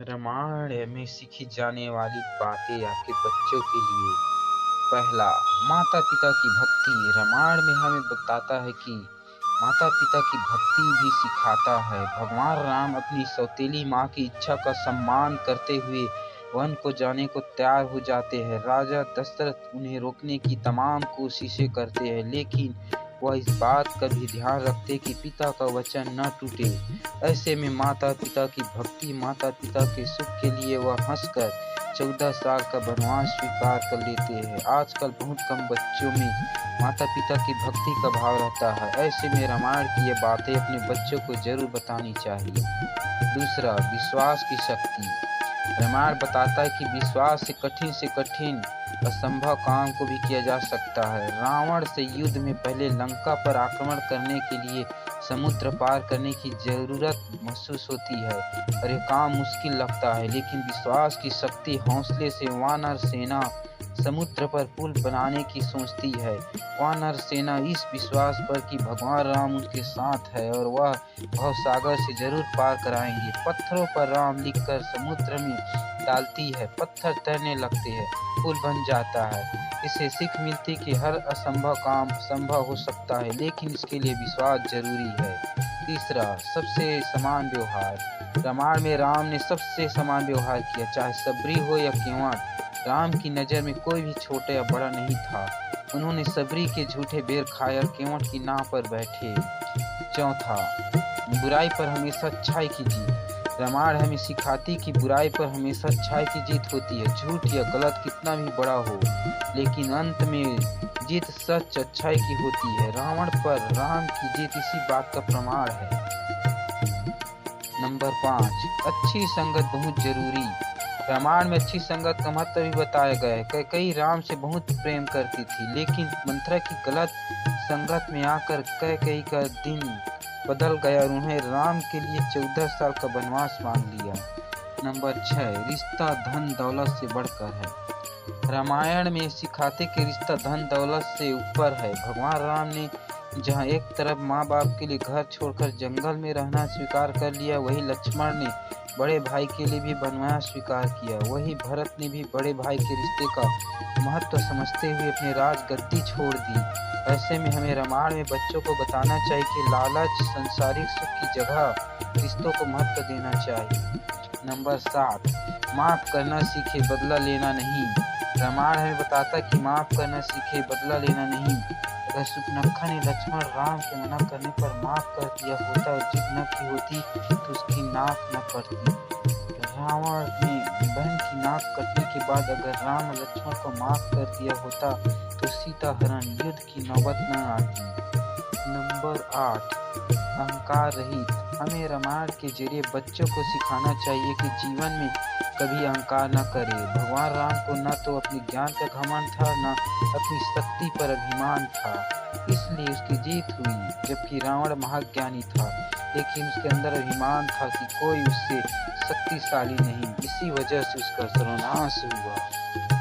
रामायण में सीखी जाने वाली बातें आपके बच्चों के लिए। पहला, माता पिता की भक्ति। रामायण में हमें बताता है कि माता पिता की भक्ति भी सिखाता है। भगवान राम अपनी सौतेली माँ की इच्छा का सम्मान करते हुए वन को जाने को तैयार हो जाते हैं। राजा दशरथ उन्हें रोकने की तमाम कोशिशें करते हैं, लेकिन वह इस बात का भी ध्यान रखते कि पिता का वचन न टूटे। ऐसे में माता पिता की भक्ति, माता पिता के सुख के लिए वह हंसकर 14 साल का वनवास स्वीकार कर लेते हैं। आजकल बहुत कम बच्चों में माता पिता की भक्ति का भाव रहता है। ऐसे में रामायण की ये बातें अपने बच्चों को जरूर बतानी चाहिए। दूसरा, विश्वास की शक्ति। रामायण बताता है कि विश्वास से कठिन असंभव काम को भी किया जा सकता है। रावण से युद्ध में पहले लंका पर आक्रमण करने के लिए समुद्र पार करने की जरूरत महसूस होती है और यह काम मुश्किल लगता है, लेकिन विश्वास की शक्ति हौसले से वानर सेना समुद्र पर पुल बनाने की सोचती है। वानर सेना इस विश्वास पर कि भगवान राम उनके साथ है और वह भवसागर से जरूर पार कराएंगे। पत्थरों पर राम लिखकर समुद्र में डालती है, पत्थर तैरने लगते हैं, पुल बन जाता है। इससे सीख मिलती कि हर असंभव काम संभव हो सकता है, लेकिन इसके लिए विश्वास जरूरी है। तीसरा, सबसे समान व्यवहार। रामायण में राम ने सबसे समान व्यवहार किया, चाहे सबरी हो या केवट। राम की नज़र में कोई भी छोटा या बड़ा नहीं था। उन्होंने सबरी के झूठे बेर खाए और केवट की नाव पर बैठे। चौथा, बुराई पर हमेशा अच्छाई की जीत। रामायण हमें सिखाती कि बुराई पर हमेशा अच्छाई की जीत होती है। झूठ या गलत कितना भी बड़ा हो, लेकिन अंत में जीत सच अच्छाई की होती है। रावण पर राम की जीत इसी बात का प्रमाण है। नंबर 5, अच्छी संगत बहुत जरूरी। रामायण में अच्छी संगत का महत्व भी बताया गया है। कैकेयी राम से बहुत प्रेम करती थी, लेकिन मंथरा की गलत संगत में आकर कैकेयी का दिन बदल गया और उन्हें राम के लिए 14 साल का वनवास मांग लिया। नंबर 6, रिश्ता धन दौलत से बढ़कर है। रामायण में सिखाते कि रिश्ता धन दौलत से ऊपर है। भगवान राम ने जहाँ एक तरफ माँ बाप के लिए घर छोड़कर जंगल में रहना स्वीकार कर लिया, वही लक्ष्मण ने बड़े भाई के लिए भी वनवास स्वीकार किया। वही भरत ने भी बड़े भाई के रिश्ते का महत्व समझते हुए अपने राज गद्दी छोड़ दी। ऐसे में हमें रामायण में बच्चों को बताना चाहिए कि लालच, संसारिक सुख की जगह रिश्तों को महत्व देना चाहिए। नंबर 7, माफ करना सीखे, बदला लेना नहीं। रामायण हमें बताता कि माफ करना सीखे, बदला लेना नहीं। अगर सुपनखा ने लक्ष्मण राम के मना करने पर माफ कर दिया होता और जिद न की होती तो उसकी नाक न कटती। रावण ने बहन की नाक कटने के बाद अगर राम और लक्ष्मण को माफ कर दिया होता तो सीता हरण युद्ध की नौबत न आती। नंबर 8, अहंकार रहित। हमें रामायण के जरिए बच्चों को सिखाना चाहिए कि जीवन में कभी अहंकार न करे। भगवान राम को न तो अपने ज्ञान का घमंड था, न अपनी शक्ति पर अभिमान था, इसलिए उसकी जीत हुई। जबकि रावण महाज्ञानी था, लेकिन उसके अंदर अभिमान था कि कोई उससे शक्तिशाली नहीं, इसी वजह से उसका सर्वनाश हुआ।